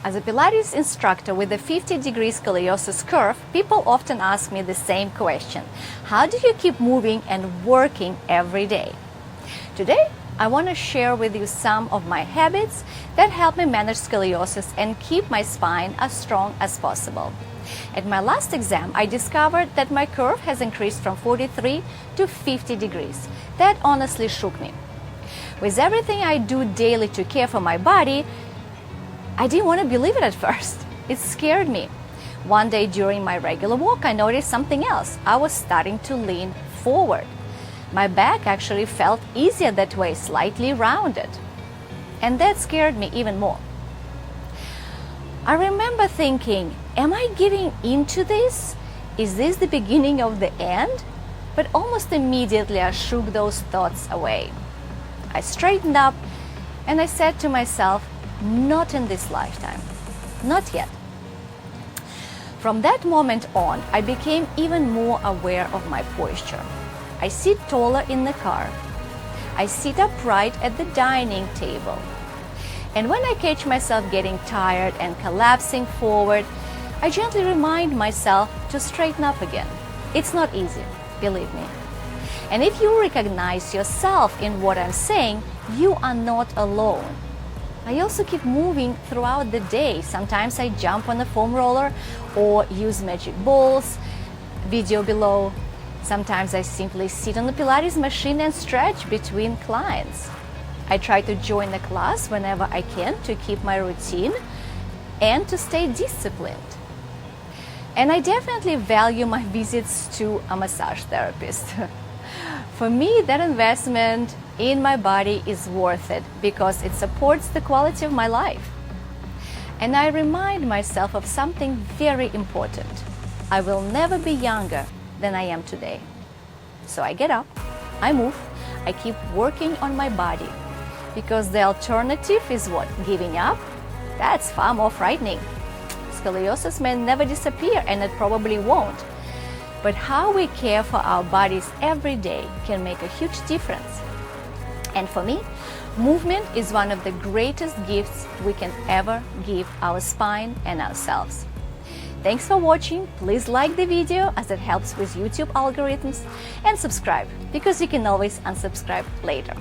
As a Pilates instructor with a 50-degree scoliosis curve, people often ask me the same question: how do you keep moving and working every day? Today, I want to share with you some of my habits that help me manage scoliosis and keep my spine as strong as possible. At my last exam, I discovered that my curve has increased from 43 to 50 degrees. That honestly shook me. With everything I do daily to care for my body, I didn't want to believe it at first. It scared me. One day during my regular walk, I noticed something else. I was starting to lean forward. My back actually felt easier that way, slightly rounded. And that scared me even more. I remember thinking, am I giving into this? Is this the beginning of the end? But almost immediately I shook those thoughts away. I straightened up and I said to myself, not in this lifetime, not yet. From that moment on, I became even more aware of my posture. I sit taller in the car. I sit upright at the dining table. And when I catch myself getting tired and collapsing forward, I gently remind myself to straighten up again. It's not easy, believe me. And if you recognize yourself in what I'm saying, you are not alone. I also keep moving throughout the day. Sometimes I jump on a foam roller or use magic balls, video below. Sometimes I simply sit on the Pilates machine and stretch between clients. I try to join the class whenever I can to keep my routine and to stay disciplined. And I definitely value my visits to a massage therapist. For me, that investment in my body is worth it because it supports the quality of my life. And I remind myself of something very important. I will never be younger than I am today. So I get up, I move, I keep working on my body. Because the alternative is what? Giving up? That's far more frightening. Scoliosis may never disappear, and it probably won't. But how we care for our bodies every day can make a huge difference. And for me, movement is one of the greatest gifts we can ever give our spine and ourselves. Thanks for watching. Please like the video as it helps with YouTube algorithms, and subscribe because you can always unsubscribe later.